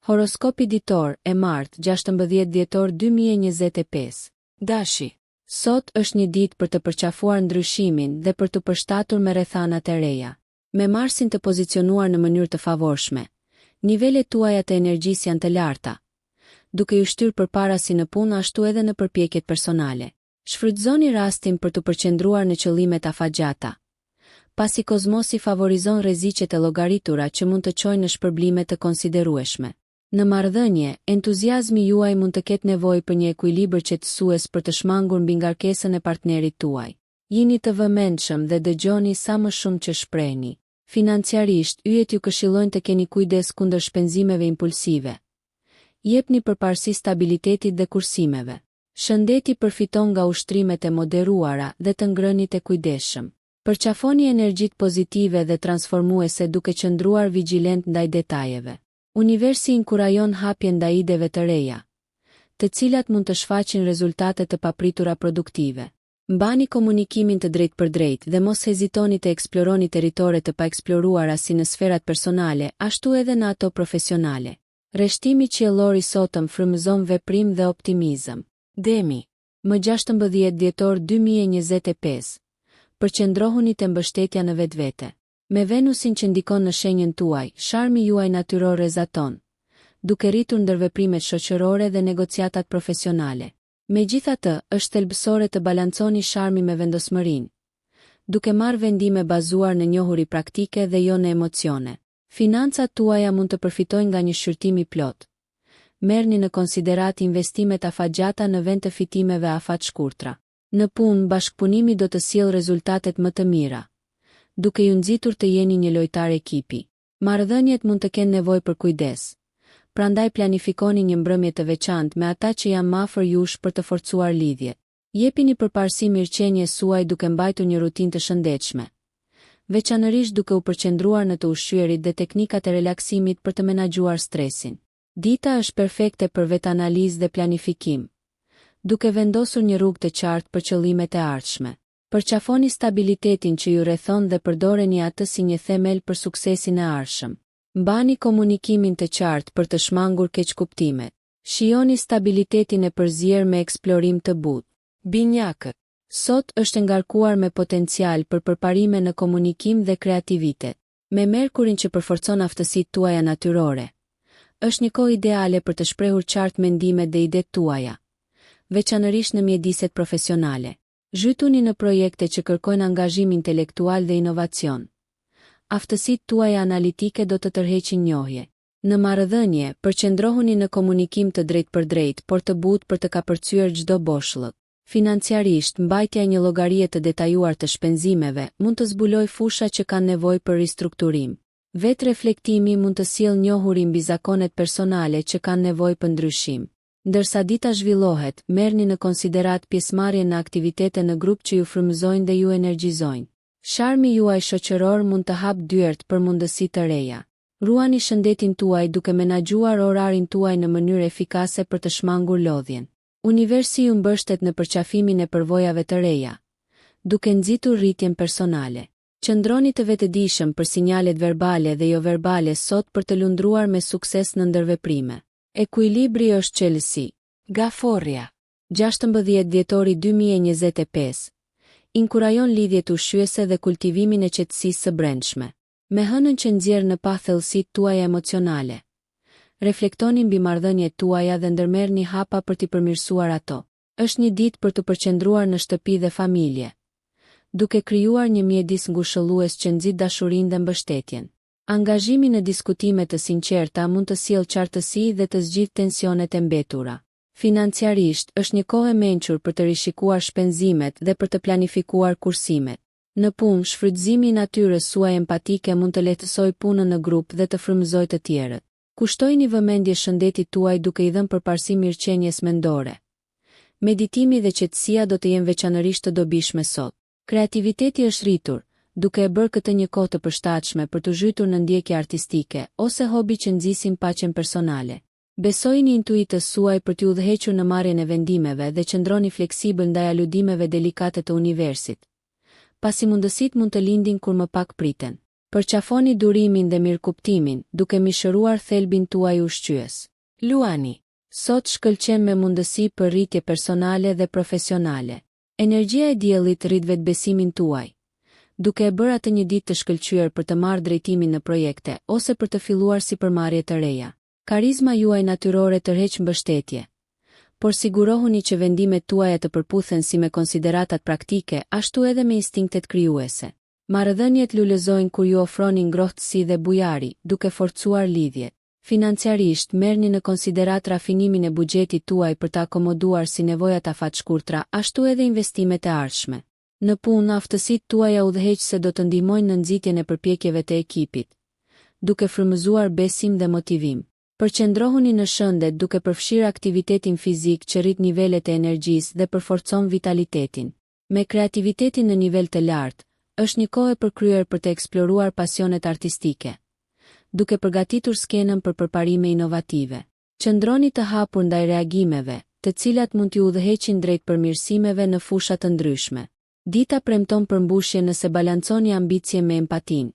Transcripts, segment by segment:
Horoskopi ditor e martë 16 dhjetor 2025. Dashi. Sot është një ditë për të përqafuar ndryshimin dhe për të përshtatur me rrethanat e reja. Me Marsin të pozicionuar në mënyrë të favorshme, nivelet tuaja të energjisë janë të larta, duke ju shtyrë përpara si në punë ashtu edhe në përpjekjet personale. Shfrytëzoni rastin për të përqendruar në qëllimet afatgjata, pasi kozmosi favorizon rreziqet e llogaritura që mund të çojnë në shpërblime të konsiderueshme. Në marrëdhënie, entuziazmi juaj mund të ketë nevojë për një ekuilibër qetësues për të shmangur mbi ngarkesën e partnerit tuaj. Jini të vëmendshëm dhe dëgjoni sa më shumë që shprehni. Financiarisht, yjet ju këshillojnë të keni kujdes kundër shpenzimeve impulsive. Jepni përparësi stabilitetit dhe kursimeve. Shëndeti përfiton nga ushtrimet e moderuara dhe të ngrënit e kujdesshëm. Përqafoni energjitë pozitive dhe transformuese duke qëndruar vigjilent ndaj detajeve. Universi inkurajon hapjen ndaj ideve të reja, të cilat mund të shfaqin rezultate të papritura produktive. Mbani komunikimin të drejtë për drejtë dhe mos hezitoni të eksploroni territore të paeksploruara si në sferat personale, ashtu edhe në ato profesionale. Rreshtimi qiellor i sotëm frymëzon veprim dhe optimizëm. Demi. Më 16 dhjetor 2025. Përqendrohuni te mbështetja në vetvete. Me Venusin që ndikon në shenjën tuaj, sharmi juaj natyror rrezaton, duke rritur ndërveprimet shoqërore dhe negociatat profesionale. Megjithatë, është thelbësore të balanconi sharmi me vendosmërinë, duke marrë vendime bazuar në njohuri praktike dhe jo në emocione. Financat tuaja mund të përfitojnë nga një shqyrtim i plot. Merrni në konsiderat investimet afatgjata në vend të fitimeve afat shkurtra. Në punë, bashkëpunimi do të sjellë rezultatet më të mira, duke ju nxitur të jeni një lojtar ekipi. Marrëdhëniet mund të kenë nevojë për kujdes, prandaj planifikoni një mbrëmje të veçantë me ata që janë më afër jush për të forcuar lidhjet. Jepini përparësi mirëqenies suaj duke mbajtur një rutinë të shëndetshme, veçanërisht duke u përqendruar në të ushqyerit dhe teknikat e relaksimit për të menaxhuar stresin. Dita është perfekte për vetanalizë dhe planifikim, duke vendosur një rrugë të qartë për qëllimet e ardhshme. Përqafoni stabilitetin që ju rrethon dhe përdoreni atë si një themel për suksesin e ardhshëm. Mbani komunikimin të qartë për të shmangur keqkuptimet. Shijoni stabilitetin e përzier me eksplorim të butë. Binjakët. Sot është ngarkuar me potencial për përparime në komunikim dhe kreativitet. Me Merkurin që përforcon aftësitë tuaja natyrore, është një kohë ideale për të shprehur qartë mendimet dhe idetë tuaja, veçanërisht në mjediset profesionale. Zhytuni në projekte që kërkojnë angazhim intelektual dhe inovacion. Aftësitë tuaja analitike do të tërheqin njohje. Në marrëdhënie, përqendrohuni në komunikim të drejtë për drejtë, por të butë për të kapërcyer çdo boshllëk. Financiarisht, mbajtja e një llogarie të detajuar të shpenzimeve mund të zbulojë fusha që kanë nevojë për ristrukturim. Vetë reflektimi mund të sjellë njohuri mbi zakonet personale që kanë nevojë për ndryshim. Ndërsa dita zhvillohet, merrni në konsiderat pjesëmarrjen në aktivitete në grup që ju frymëzojnë dhe ju energjizojnë. Sharmi juaj shoqëror mund të hapë dyert për mundësi të reja. Ruani shëndetin tuaj duke menaxhuar orarin tuaj në mënyrë efikase për të shmangur lodhjen. Universi ju mbështet në përqafimin e përvojave të reja, duke nxitur rritjen personale. Qëndroni të vetëdijshëm për sinjalet verbale dhe jo verbale sot për të lundruar me sukses në ndërveprime. Ekuilibri është qelësi. Gaforria. 16 dhjetori 2025. Inkurajon lidhjet ushqyese dhe kultivimin e qetësisë së brendshme. Me hënën që nxjerr në pa thellësitë tuaja emocionale, reflektoni mbi marrëdhëniet tuaja dhe ndërmerrni hapa për t'i përmirësuar ato. Është një ditë për të përqendruar në shtëpi dhe familje, duke krijuar një mjedis ngushëllues që nxit dashurinë dhe mbështetjen. Angazhimi në diskutime të sinqerta mund të sjellë qartësi dhe të zgjidhë tensionet e mbetura. Financiarisht, është një kohë e mençur për të rishikuar shpenzimet dhe për të planifikuar kursimet. Në punë, shfrytëzimi i natyrës suaj empatike mund të lehtësojë punën në grup dhe të frymëzojë të tjerët. Kushtojini vëmendje shëndetit tuaj duke i dhënë përparësi mirëqenies mendore. Meditimi dhe qetësia do të jenë veçanërisht të dobishme sot. Kreativiteti është rritur, duke e bërë këtë një kohë të përshtatshme për të zhytur në ndjekje artistike ose hobi që nxisin paqen personale. Besojini intuitës suaj për t'ju udhëhequr në marrjen e vendimeve dhe qëndroni fleksibël ndaj aludimeve delikate të universit, pasi mundësitë mund të lindin kur më pak priten. Përqafoni durimin dhe mirëkuptimin, duke mishëruar thelbin tuaj ushqyes. Luani. Sot shkëlqen me mundësi për rritje personale dhe profesionale. Energjia e diellit rrit vetbesimin tuaj, duke e bërë atë një ditë të shkëlqyer për të marrë drejtimin në projekte ose për të filluar sipërmarrje të reja. Karizma juaj natyrore tërheq mbështetje, por sigurohuni që vendimet tuaja të përputhen si me konsideratat praktike, ashtu edhe me instinktet krijuese. Marrëdhëniet lulëzojnë kur ju ofroni ngrohtësi dhe bujari, duke forcuar lidhjet. Financiarisht merrni në konsiderat rafinimin e buxhetit tuaj për të akomoduar si nevojat afatshkurtra, ashtu edhe investimet e ardhshme. Në punë, aftësitë tuaja udhëheqëse do të ndihmojnë në nxitjen e përpjekjeve të ekipit, duke frymëzuar besim dhe motivim. Përqendrohuni në shëndet duke përfshirë aktivitetin fizik që rrit nivelet e energjisë dhe përforcon vitalitetin. Me kreativitetin në nivel të lartë, është një kohë e përkryer për të eksploruar pasionet artistike, duke përgatitur skenën për përparime inovative. Qëndroni të hapur ndaj reagimeve, të cilat mund t'ju udhëheqin drejt përmirësimeve në fusha të ndryshme. Dita premton përmbushje nëse balanconi ambicje me empatin,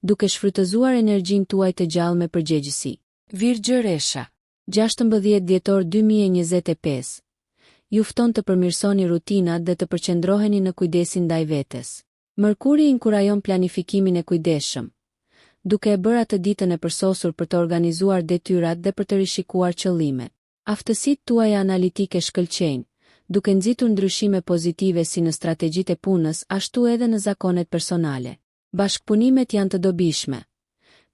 duke shfrytëzuar energjinë tuaj të gjallë me përgjegjësi. Virgjëresha. 16 dhjetor 2025. Ju fton të përmirësoni rutinat dhe të përqendroheni në kujdesin ndaj vetes. Mërkuri inkurajon planifikimin e kujdesshëm, duke e bërë atë ditën e përsosur për të organizuar detyrat dhe për të rishikuar qëllimet. Aftësitë tuaja analitike shkëlqejnë, duke nxitur ndryshime pozitive si në strategjitë e punës, ashtu edhe në zakonet personale. Bashkëpunimet janë të dobishme.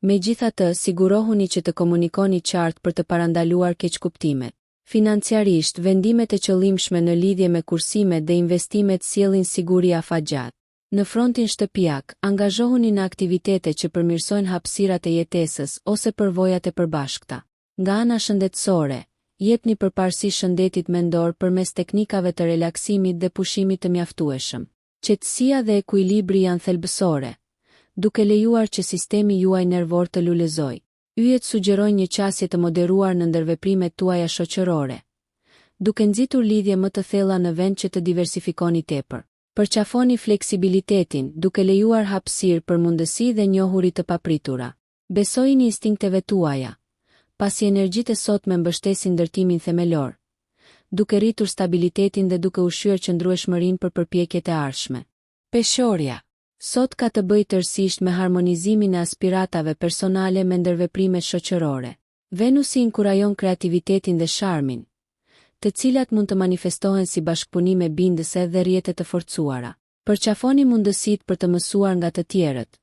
Megjithatë, sigurohuni që të komunikoni qartë për të parandaluar keqkuptimet. Financiarisht, vendimet e qëllimshme në lidhje me kursimet dhe investimet sjellin siguri afatgjatë. Në frontin shtëpiak, angazhohuni në aktivitete që përmirësojnë hapësirat e jetesës ose përvojat e përbashkëta. Nga ana shëndetësore, jepni përparësi shëndetit mendor përmes teknikave të relaksimit dhe pushimit të mjaftueshëm. Qetësia dhe ekuilibri janë thelbësore, duke lejuar që sistemi juaj nervor të lulëzojë. Yjet sugjerojnë një qasje të moderuar në ndërveprimet tuaja shoqërore, duke nxitur lidhje më të thella në vend që të diversifikoni tepër. Përqafoni fleksibilitetin, duke lejuar hapësirë për mundësi dhe njohuri të papritura. Besojini instinkteve tuaja, pasi energjitë e sotme mbështesin ndërtimin themelor, duke rritur stabilitetin dhe duke ushqyer qëndrueshmërinë për përpjekjet e ardhshme. Peshorja. Sot ka të bëjë tërësisht me harmonizimin e aspiratave personale me ndërveprimet shoqërore. Venusi inkurajon kreativitetin dhe sharmin, të cilat mund të manifestohen si bashkëpunime bindëse dhe rrjete të forcuara. Përqafoni mundësitë për të mësuar nga të tjerët,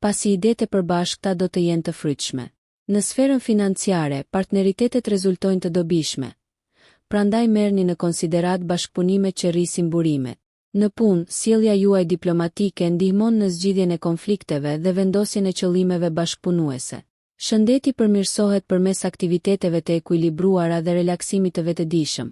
pasi idetë e përbashkëta do të jenë të frytshme. Në sferën financiare, partneritetet rezultojnë të dobishme. Prandaj merrni në konsiderat bashkëpunimet që rrisin burimet. Në punë, sjellja juaj diplomatike ndihmon në zgjidhjen e konflikteve dhe vendosjen e qëllimeve bashkëpunuese. Shëndeti përmirësohet përmes aktiviteteve të ekuilibruara dhe relaksimit të vetëdijshëm,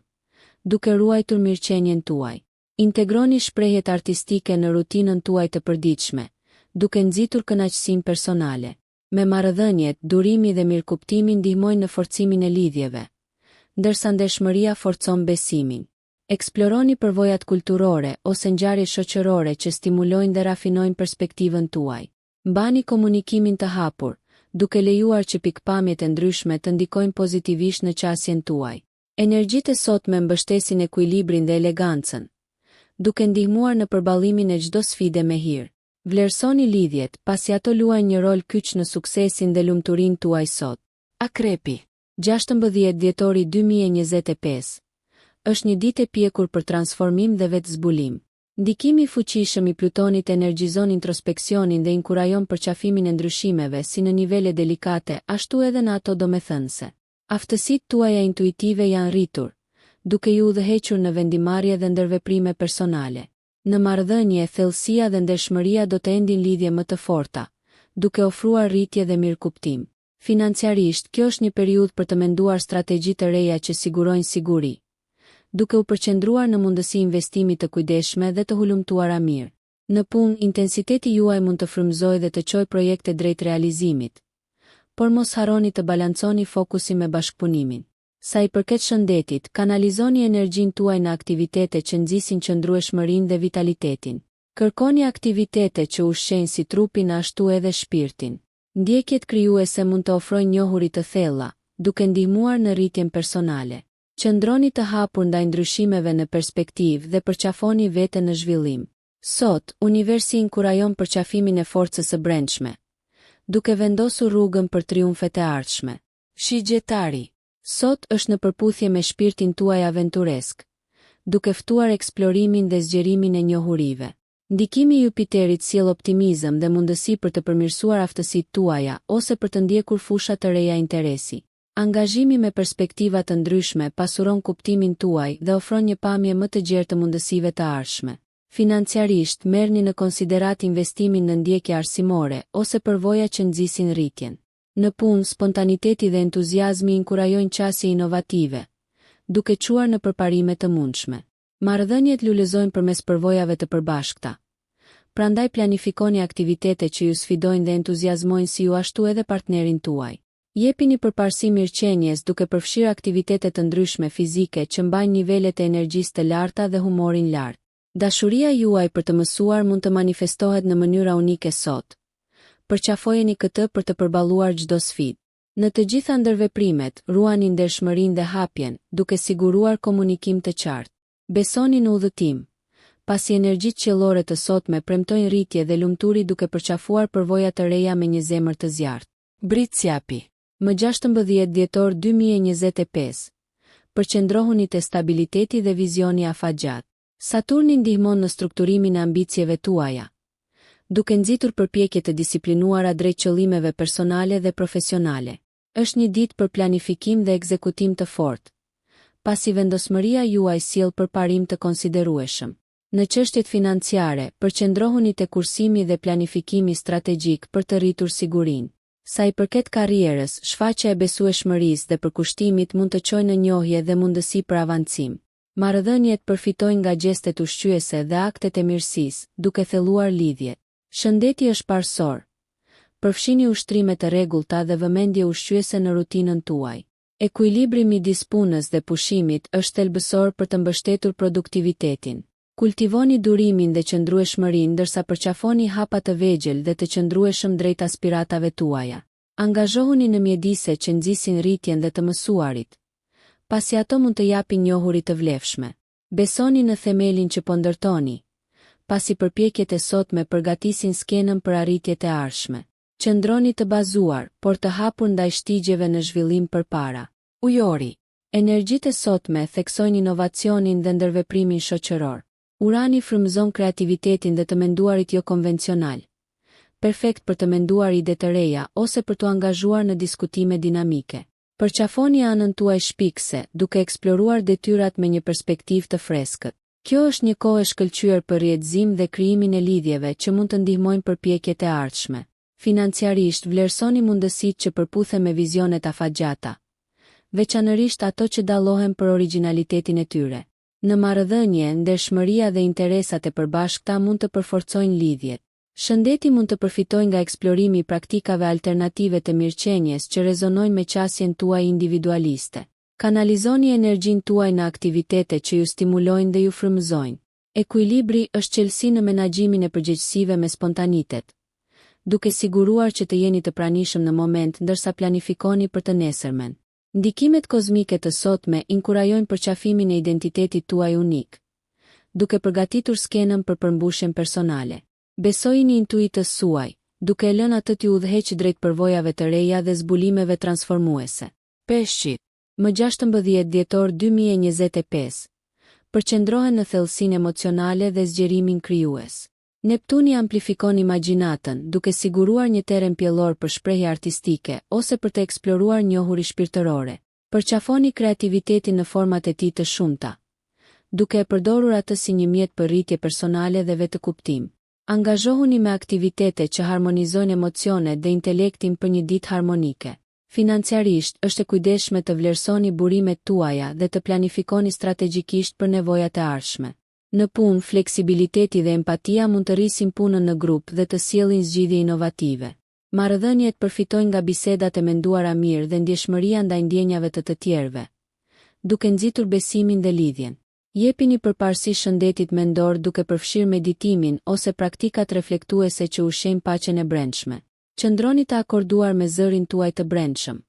duke ruajtur mirëqenien tuaj. Integroni shprehjet artistike në rutinën tuaj të përditshme, duke nxitur kënaqësinë personale. Me marrëdhëniet, durimi dhe mirëkuptimi ndihmojnë në forcimin e lidhjeve, ndërsa ndershmëria forcon besimin. Eksploroni përvojat kulturore ose ngjarje shoqërore që stimulojnë dhe rafinojnë perspektivën tuaj. Mbani komunikimin të hapur, duke lejuar që pikpamjet e ndryshme të ndikojnë pozitivisht në qasjen tuaj. Energjitë e sotme mbështesin ekuilibrin dhe elegancën, duke ndihmuar në përballimin e çdo sfide me hir. Vlerësoni lidhjet, pasi ato luajnë një rol kyç në suksesin dhe lumturinë tuaj sot. Akrepi. 16 dhjetori 2025. Është një ditë e pjekur për transformim dhe vetëzbulim. Ndikimi fuqishëm i Plutonit energjizon introspeksionin dhe inkurajon përqafimin e ndryshimeve si në nivele delikate, ashtu edhe në ato domethënëse. Aftësitë tuaja intuitive janë rritur, duke ju udhëhequr në vendimarrje dhe ndërveprime personale. Në marrëdhënie, thellësia dhe ndershmëria do të endin lidhje më të forta, duke ofruar rritje dhe mirëkuptim. Financiarisht, kjo është një periudhë për të menduar strategji të reja që sigurojnë siguri, duke u përqendruar në mundësi investimi të kujdesshme dhe të hulumtuara mirë. Në punë, intensiteti juaj mund të frymëzojë dhe të çojë projekte drejt realizimit, por mos harroni të balanconi fokusin me bashkëpunimin. Sa i përket shëndetit, kanalizoni energjinë tuaj në aktivitete që nxisin qëndrueshmërinë dhe vitalitetin. Kërkoni aktivitete që ushqejnë si trupin ashtu edhe shpirtin. Ndjekjet krijuese mund të ofrojnë njohuri të thella, duke ndihmuar në rritjen personale. Qëndroni të hapur ndaj ndryshimeve në perspektivë dhe përqafoni veten në zhvillim. Sot, universi inkurajon përqafimin e forcës së brendshme, duke vendosur rrugën për triumfet e ardhshme. Shigjetari. Sot është në përputhje me shpirtin tuaj aventuresk, duke ftuar eksplorimin dhe zgjerimin e njohurive. Ndikimi i Jupiterit sjell optimizëm dhe mundësi për të përmirësuar aftësitë tuaja ose për të ndjekur fusha të reja interesi. Angazhimi me perspektiva të ndryshme pasuron kuptimin tuaj dhe ofron një pamje më të gjerë të mundësive të ardhshme. Financiarisht, merrni në konsiderat investimin në ndjekje arsimore ose përvoja që nxisin rritjen. Në punë, spontaniteti dhe entuziazmi inkurajojnë qasje inovative, duke çuar në përparime të mundshme. Marrëdhëniet lulëzojnë përmes përvojave të përbashkëta. Prandaj planifikoni aktivitete që ju sfidojnë dhe entuziazmojnë si ju ashtu edhe partnerin tuaj. Jepini përparësi mirëqenies duke përfshirë aktivitete të ndryshme fizike që mbajnë nivelet e energjisë të larta dhe humorin lart. Dashuria juaj për të mësuar mund të manifestohet në mënyra unike sot. Përqafojeni këtë për të përballuar çdo sfidë. Në të gjitha ndërveprimet, ruani ndershmërinë dhe hapjen, duke siguruar komunikim të qartë. Besoni në udhëtim, pasi energjitë qiellore të sotme premtojnë rritje dhe lumturi duke përqafuar përvoja të reja me një zemër të zjarrt. Britsjapi. Më 16 dhjetor 2025. Përqendrohuni te stabiliteti dhe vizioni afatgjat. Saturni ndihmon në strukturimin e ambicieve tuaja, duke nxitur përpjekje të disiplinuara drejt qëllimeve personale dhe profesionale. Është një ditë për planifikim dhe ekzekutim të fortë, pasi vendosmëria juaj sjell përparim të konsiderueshëm. Në çështjet financiare, përqendrohuni te kursimi dhe planifikimi strategjik për të rritur sigurinë. Sa i përket karrierës, shfaqja e besueshmërisë dhe përkushtimit mund të çojë në njohje dhe mundësi për avancim. Marrëdhëniet përfitojnë nga gjestet ushqyese dhe aktet e mirësisë, duke thelluar lidhjet. Shëndeti është parësor. Përfshini ushtrime të rregullta dhe vëmendje ushqyese në rutinën tuaj. Ekuilibri midis punës dhe pushimit është thelbësor për të mbështetur produktivitetin. Kultivoni durimin dhe qëndrueshmërinë ndërsa përqafoni hapa të vegjël dhe të qëndrueshëm drejt aspiratave tuaja. Angazhohuni në mjedise që nxisin rritjen dhe të mësuarit, pasi ato mund të japin njohuri të vlefshme. Besoni në themelin që po ndërtoni, pasi përpjekjet e sotme përgatisin skenën për arritjet e ardhshme. Qëndroni të bazuar, por të hapur ndaj shtigjeve në zhvillim përpara. Ujori. Energjitë e sotme theksojnë inovacionin dhe ndërveprimin shoqëror. Urani frymëzon kreativitetin dhe të menduarit jo konvencional. Perfekt për të menduar ide të reja ose për të angazhuar në diskutime dinamike. Përqafoni anën tuaj shpikse, duke eksploruar detyrat me një perspektivë të freskët. Kjo është një kohë e shkëlqyer për rrjedhim dhe krijimin e lidhjeve që mund të ndihmojnë përpjekjet e ardhshme. Financiarisht vlerësoni mundësitë që përputhen me vizionet afatgjata, veçanërisht ato që dallohen për origjinalitetin e tyre. Në marrëdhënie, ndershmëria dhe interesat e përbashkëta mund të përforcojnë lidhjet. Shëndeti mund të përfitojë nga eksplorimi i praktikave alternative të mirëqenies që rezonojnë me qasjen tuaj individualiste. Kanalizoni energjinë tuaj në aktivitete që ju stimulojnë dhe ju frymëzojnë. Ekuilibri është çelësi në menaxhimin e përgjegjësive me spontanitet, duke siguruar që të jeni të pranishëm në moment ndërsa planifikoni për të nesërmen. Ndikimet kozmike të sotme inkurajojnë përqafimin e identitetit tuaj unik, duke përgatitur skenën për përmbushjen personale. Besojini intuitës suaj, duke lënë atë t'ju udhëheqë drejt përvojave të reja dhe zbulimeve transformuese. Peshqit. Më 16 dhjetor 2025. Përqendrohen në thellësinë emocionale dhe zgjerimin krijues. Neptuni amplifikon imagjinatën, duke siguruar një terren pjellor për shprehje artistike ose për të eksploruar njohuri shpirtërore. Përqafoni kreativitetin në format e tij të shumta, duke e përdorur atë si një mjet për rritje personale dhe vetëkuptim. Angazhohuni me aktivitete që harmonizojnë emocionet dhe intelektin për një ditë harmonike. Financiarisht, është e kujdesshme të vlerësoni burimet tuaja dhe të planifikoni strategjikisht për nevojat e ardhshme. Në punë, fleksibiliteti dhe empatia mund të rrisin punën në grup dhe të sjellin zgjidhje inovative. Marrëdhëniet përfitojnë nga bisedat e menduara mirë dhe ndjeshmëria ndaj ndjenjave të tjerëve, duke nxitur besimin dhe lidhjen. Jepini përparësi shëndetit mendor duke përfshirë meditimin ose praktikat reflektuese që ushqejnë paqen e brendshme. Qëndroni të akorduar me zërin tuaj të brendshëm,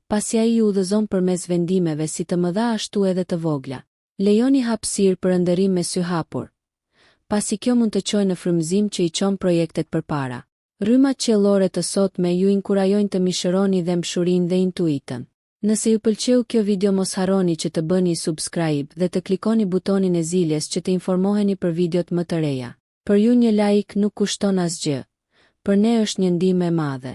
pasi ai ju udhëzon përmes vendimeve si të mëdha ashtu edhe të vogla. Lejoni hapësirë për ëndërim me sy hapur, pasi kjo mund të çojë në frymëzim që i çon projektet përpara. Rrymat qiellore të sotme ju inkurajojnë të mishëroni dhe mshurinë dhe intuitën. Nëse ju pëlqeu kjo video mos harroni që të bëni subscribe dhe të klikoni butonin e ziljes që të informoheni për videot më të reja. Për ju një like nuk kushton asgjë, për ne është një ndihmë e madhe.